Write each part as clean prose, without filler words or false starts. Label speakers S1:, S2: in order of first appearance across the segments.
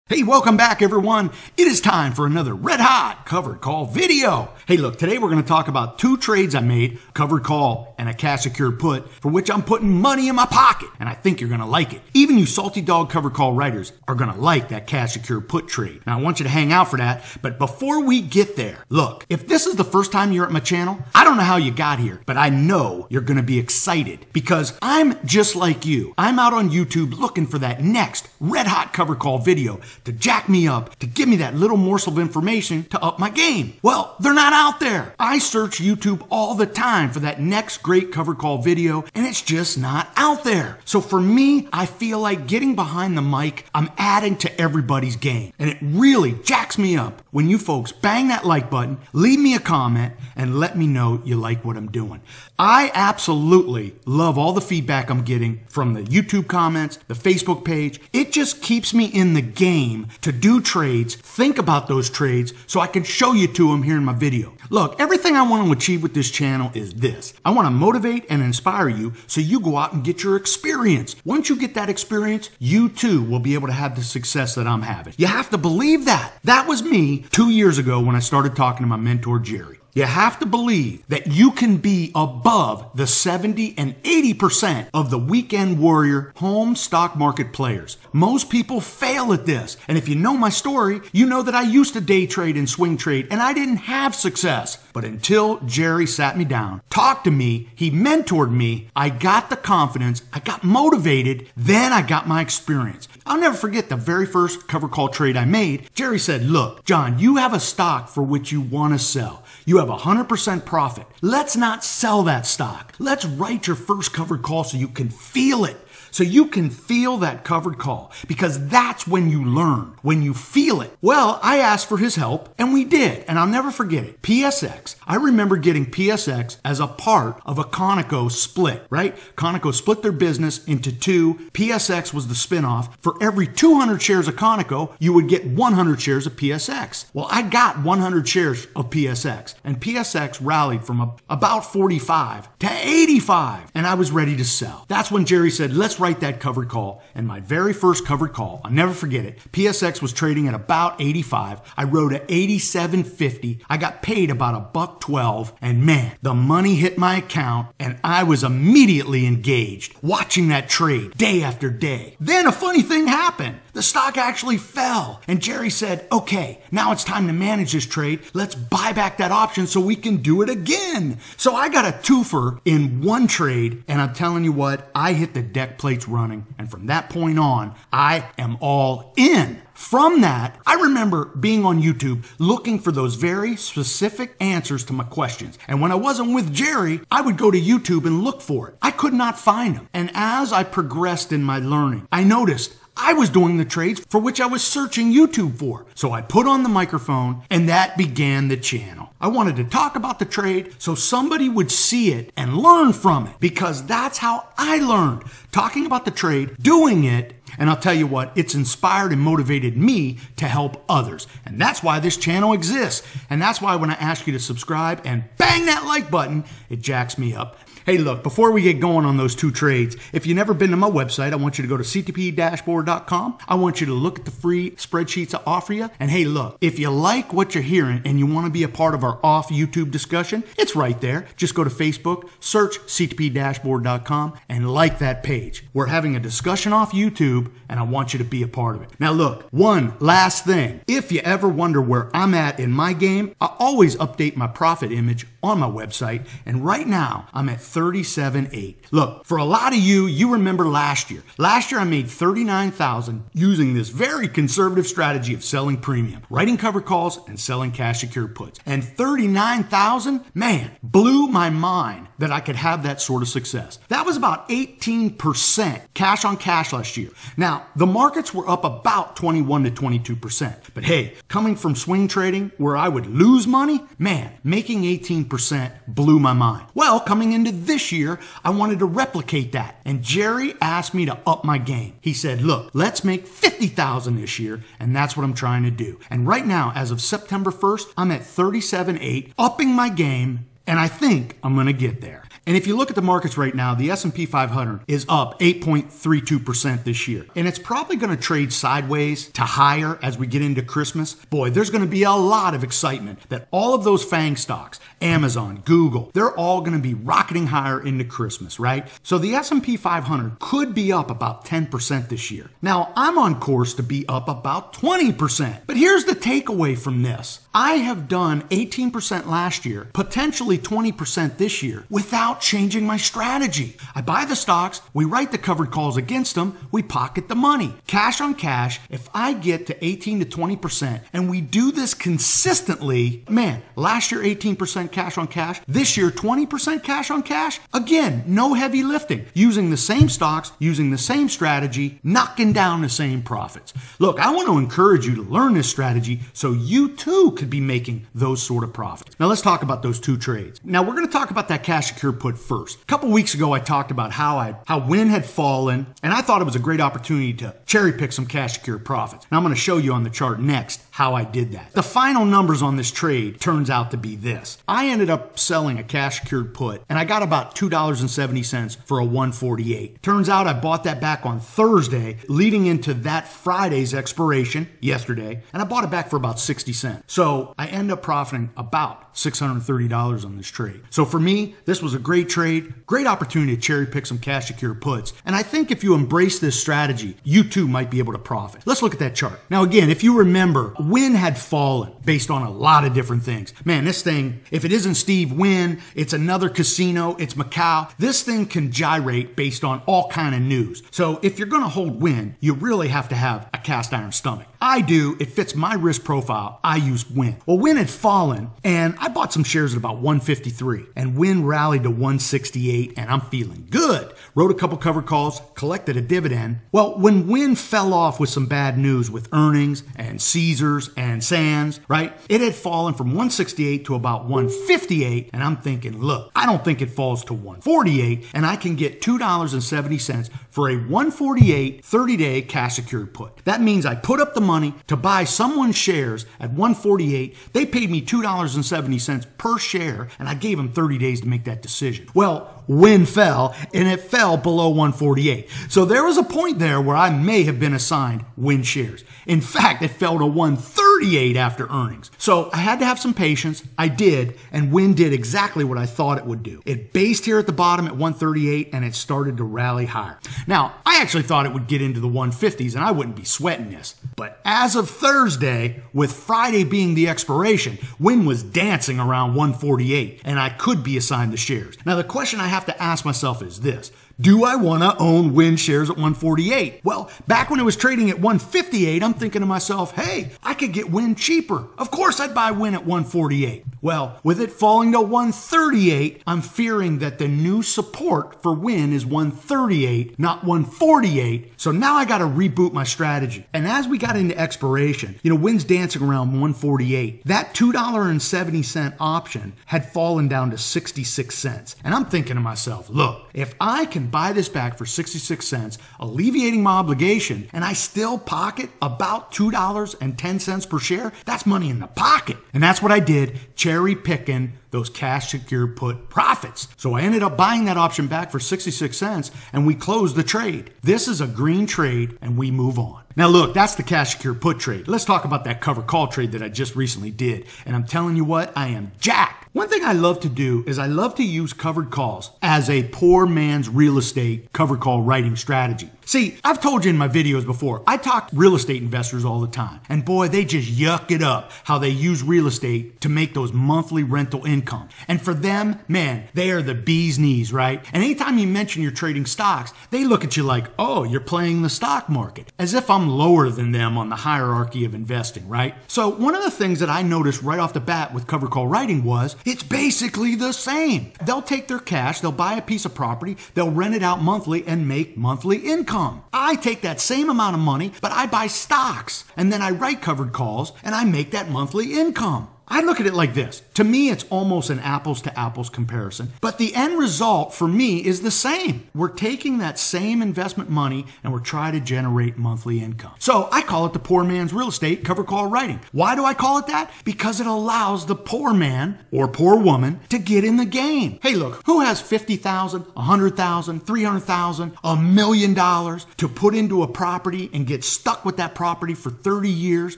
S1: Hey, welcome back everyone. It is time for another red hot covered call video. Hey look, today we're going to talk about two trades I made, covered call and a cash secured put, for which I'm putting money in my pocket, and I think you're going to like it. Even you salty dog covered call writers are going to like that cash secured put trade. Now I want you to hang out for that, but before we get there, look, if this is the first time you're at my channel, I don't know how you got here, but I know you're going to be excited because I'm just like you. I'm out on YouTube looking for that next red hot covered call video to jack me up, to give me that little morsel of information to up my game. Well, they're not out there. I search YouTube all the time for that next great covered call video, and it's just not out there. So for me, I feel like getting behind the mic, I'm adding to everybody's game. And it really jacks me up when you folks bang that like button, leave me a comment, and let me know you like what I'm doing. I absolutely love all the feedback I'm getting from the YouTube comments, the Facebook page. It just keeps me in the game to do trades, think about those trades, so I can show you to them here in my video. Look, everything I want to achieve with this channel is this. I want to motivate and inspire you so you go out and get your experience. Once you get that experience, you too will be able to have the success that I'm having. You have to believe that. That was me 2 years ago when I started talking to my mentor, Jerry. You have to believe that you can be above the 70 and 80% of the weekend warrior home stock market players. Most people fail at this. And if you know my story, you know that I used to day trade and swing trade and I didn't have success. But until Jerry sat me down, talked to me, he mentored me, I got the confidence, I got motivated, then I got my experience. I'll never forget the very first cover call trade I made. Jerry said, look, John, you have a stock for which you want to sell. You have 100% profit. Let's not sell that stock. Let's write your first covered call so you can feel it. So you can feel that covered call, because that's when you learn, when you feel it. Well, I asked for his help and we did, and I'll never forget it. PSX, I remember getting PSX as a part of a Conoco split, right? Conoco split their business into two. PSX was the spinoff. For every 200 shares of Conoco, you would get 100 shares of PSX. Well, I got 100 shares of PSX, and PSX rallied from about 45 to 85, and I was ready to sell. That's when Jerry said, let's write that covered call. And my very first covered call, I'll never forget it. PSX was trading at about 85. I wrote at 87.50. I got paid about $1.12, and man, the money hit my account and I was immediately engaged, watching that trade day after day. Then a funny thing happened. The stock actually fell, and Jerry said, okay, now it's time to manage this trade. Let's buy back that option so we can do it again. So I got a twofer in one trade, and I'm telling you what, I hit the deck plates running, and from that point on, I am all in. From that, I remember being on YouTube looking for those very specific answers to my questions. And when I wasn't with Jerry, I would go to YouTube and look for it. I could not find them. And as I progressed in my learning, I noticed I was doing the trades for which I was searching YouTube for. So I put on the microphone, and that began the channel. I wanted to talk about the trade so somebody would see it and learn from it, because that's how I learned. Talking about the trade, doing it, and I'll tell you what, it's inspired and motivated me to help others. And that's why this channel exists. And that's why when I ask you to subscribe and bang that like button, it jacks me up. Hey, look, before we get going on those two trades, if you've never been to my website, I want you to go to ctpdashboard.com. I want you to look at the free spreadsheets I offer you. And hey, look, if you like what you're hearing and you want to be a part of our off YouTube discussion, it's right there. Just go to Facebook, search ctpdashboard.com, and like that page. We're having a discussion off YouTube, and I want you to be a part of it. Now, look, one last thing. If you ever wonder where I'm at in my game, I always update my profit image on my website, and right now, I'm at 37.8. Look, for a lot of you, you remember last year. Last year, I made $39,000 using this very conservative strategy of selling premium, writing covered calls, and selling cash secured puts. And $39,000, man, blew my mind that I could have that sort of success. That was about 18% cash on cash last year. Now, the markets were up about 21 to 22%. But hey, coming from swing trading where I would lose money, man, making 18% blew my mind. Well, coming into this year, I wanted to replicate that. And Jerry asked me to up my game. He said, look, let's make $50,000 this year. And that's what I'm trying to do. And right now, as of September 1st, I'm at 37.8, upping my game. And I think I'm going to get there. And if you look at the markets right now, the S&P 500 is up 8.32% this year. And it's probably going to trade sideways to higher as we get into Christmas. Boy, there's going to be a lot of excitement that all of those FANG stocks, Amazon, Google, they're all going to be rocketing higher into Christmas, right? So the S&P 500 could be up about 10% this year. Now, I'm on course to be up about 20%. But here's the takeaway from this. I have done 18% last year, potentially 20% this year, without changing my strategy. I buy the stocks, we write the covered calls against them, we pocket the money. Cash on cash, if I get to 18 to 20% and we do this consistently, man, last year 18% cash on cash, this year 20% cash on cash, again, no heavy lifting, using the same stocks, using the same strategy, knocking down the same profits. Look, I want to encourage you to learn this strategy so you too could be making those sort of profits. Now let's talk about those two trades. Now we're going to talk about that cash secure put first. A couple weeks ago I talked about how Wynn had fallen, and I thought it was a great opportunity to cherry pick some cash secure profits. Now I'm going to show you on the chart next how I did that. The final numbers on this trade turns out to be this. I ended up selling a cash secured put and I got about $2.70 for a 148. Turns out I bought that back on Thursday leading into that Friday's expiration yesterday, and I bought it back for about 60 cents. So I end up profiting about $630 on this trade. So for me, this was a great trade, great opportunity to cherry pick some cash secure puts. And I think if you embrace this strategy, you too might be able to profit. Let's look at that chart. Now again, if you remember, Wynn had fallen based on a lot of different things. Man, this thing, if it isn't Steve Wynn, it's another casino, it's Macau. This thing can gyrate based on all kind of news. So if you're going to hold Wynn, you really have to have a cast iron stomach. I do. It fits my risk profile. I use Wynn. Well, Wynn had fallen, and I bought some shares at about 153, and Wynn rallied to 168, and I'm feeling good. Wrote a couple covered calls, collected a dividend. Well, when Wynn fell off with some bad news with earnings and Caesars and Sands, right? It had fallen from 168 to about 158, and I'm thinking, look, I don't think it falls to 148, and I can get $2.70 for a 148 30-day cash secured put. That means I put up the money to buy someone's shares at 148. They paid me $2.70 per share, and I gave them 30 days to make that decision. Well, Wynn fell, and it fell below 148. So there was a point there where I may have been assigned Wynn shares. In fact, it fell to 138 after earnings. So I had to have some patience. I did, and Wynn did exactly what I thought it would do. It based here at the bottom at 138, and it started to rally higher. Now, I actually thought it would get into the 150s, and I wouldn't be sweating this. But as of Thursday, with Friday being the expiration, Wynn was dancing around 148, and I could be assigned the shares. Now, the question I have to ask myself is this. Do I want to own Wynn shares at 148? Well, back when it was trading at 158, I'm thinking to myself, hey, I could get Wynn cheaper. Of course I'd buy Wynn at 148. Well, with it falling to 138, I'm fearing that the new support for Wynn is 138, not 148. So now I got to reboot my strategy. And as we got into expiration, Wynn's dancing around 148. That $2.70 option had fallen down to 66 cents. And I'm thinking to myself, look, if I can buy this back for 66 cents, alleviating my obligation, and I still pocket about $2.10 per share, that's money in the pocket. And that's what I did, cherry picking those cash secured put profits. So I ended up buying that option back for 66 cents, and we closed the trade. This is a green trade, and we move on. Now look, that's the cash secured put trade. Let's talk about that cover call trade that I just recently did. And I'm telling you what, I am jacked. One thing I love to do is I love to use covered calls as a poor man's real estate covered call writing strategy. See, I've told you in my videos before, I talk to real estate investors all the time. And boy, they just yuck it up how they use real estate to make those monthly rental income. And for them, man, they are the bee's knees, right? And anytime you mention you're trading stocks, they look at you like, oh, you're playing the stock market. As if I'm lower than them on the hierarchy of investing, right? So one of the things that I noticed right off the bat with cover call writing was, it's basically the same. They'll take their cash, they'll buy a piece of property, they'll rent it out monthly and make monthly income. I take that same amount of money, but I buy stocks, and then I write covered calls and I make that monthly income. I look at it like this. To me, it's almost an apples to apples comparison, but the end result for me is the same. We're taking that same investment money and we're trying to generate monthly income. So I call it the poor man's real estate cover call writing. Why do I call it that? Because it allows the poor man or poor woman to get in the game. Hey, look, who has $50,000, $100,000, $300,000, $1 million to put into a property and get stuck with that property for 30 years,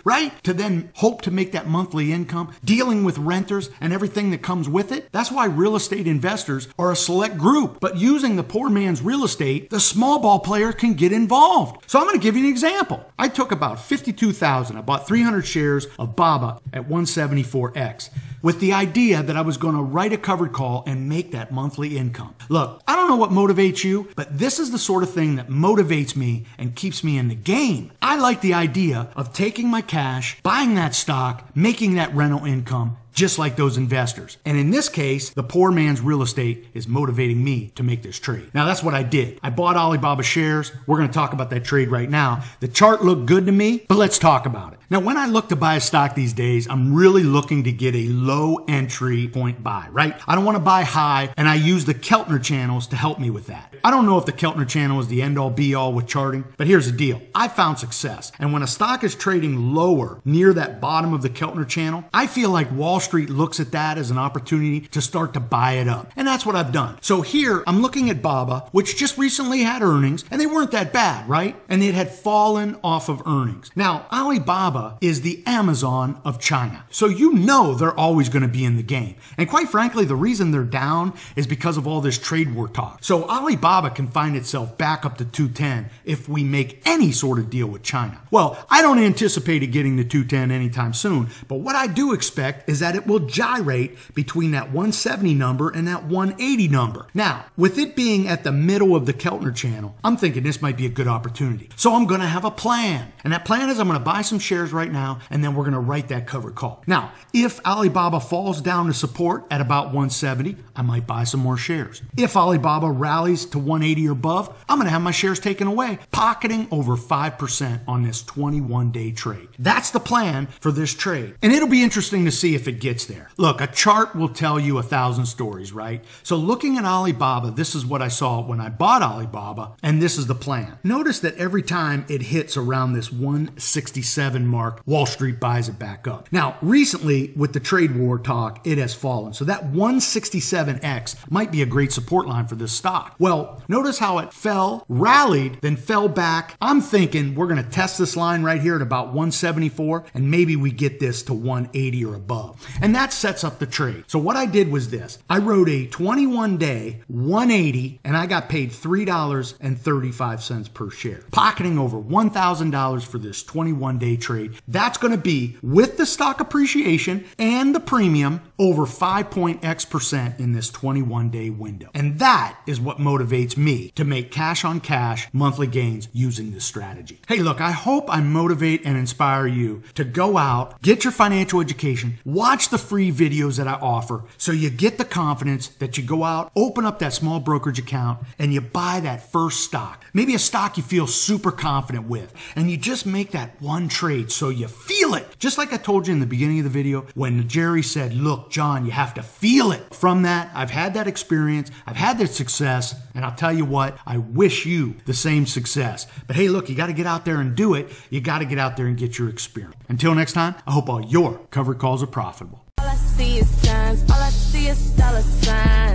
S1: right? To then hope to make that monthly income, dealing with renters and everything that comes with it. That's why real estate investors are a select group. But using the poor man's real estate, the small ball player can get involved. So I'm going to give you an example. I took about $52,000. I bought 300 shares of Baba at 174X with the idea that I was going to write a covered call and make that monthly income. Look, I don't know what motivates you, but this is the sort of thing that motivates me and keeps me in the game. I like the idea of taking my cash, buying that stock, making that rental income, just like those investors. And in this case, the poor man's real estate is motivating me to make this trade. Now, that's what I did. I bought Alibaba shares. We're going to talk about that trade right now. The chart looked good to me, but let's talk about it. Now, when I look to buy a stock these days, I'm really looking to get a low entry point buy, right? I don't want to buy high, and I use the Keltner channels to help me with that. I don't know if the Keltner channel is the end-all be-all with charting, but here's the deal. I found success. And when a stock is trading lower near that bottom of the Keltner channel, I feel like Wall Street looks at that as an opportunity to start to buy it up. And that's what I've done. So here I'm looking at Baba, which just recently had earnings, and they weren't that bad, right? And it had fallen off of earnings. Now, Alibaba is the Amazon of China. So you know they're always going to be in the game. And quite frankly, the reason they're down is because of all this trade war talk. So Alibaba can find itself back up to 210 if we make any sort of deal with China. Well, I don't anticipate it getting to 210 anytime soon, but what I do expect is that it will gyrate between that 170 number and that 180 number. Now, with it being at the middle of the Keltner channel, I'm thinking this might be a good opportunity. So I'm going to have a plan. And that plan is I'm going to buy some shares right now, and then we're going to write that covered call. Now, if Alibaba falls down to support at about 170, I might buy some more shares. If Alibaba rallies to 180 or above, I'm going to have my shares taken away, pocketing over 5% on this 21-day trade. That's the plan for this trade. And it'll be interesting to see if it gets there. Look, a chart will tell you 1,000 stories, right? So looking at Alibaba, this is what I saw when I bought Alibaba, and this is the plan. Notice that every time it hits around this 167 mark, Wall Street buys it back up. Now, recently, with the trade war talk, it has fallen. So that 167X might be a great support line for this stock. Well, notice how it fell, rallied, then fell back. I'm thinking we're going to test this line right here at about 174, and maybe we get this to 180 or above. And that sets up the trade. So what I did was this. I wrote a 21-day 180, and I got paid $3.35 per share, pocketing over $1,000 for this 21-day trade. That's going to be, with the stock appreciation and the premium, over 5.x% in this 21-day window. And that is what motivates me to make cash on cash monthly gains using this strategy. Hey, look, I hope I motivate and inspire you to go out, get your financial education, watch the free videos that I offer so you get the confidence that you go out, open up that small brokerage account, and you buy that first stock. Maybe a stock you feel super confident with, and you just make that one trade so you feel it. Just like I told you in the beginning of the video when Jerry said, look, John, you have to feel it. From that, I've had that experience, I've had that success, and I'll tell you what, I wish you the same success. But hey, look, you got to get out there and do it. You got to get out there and get your experience. Until next time, I hope all your covered calls are profitable.
S2: All I see is signs, all I see is dollar signs.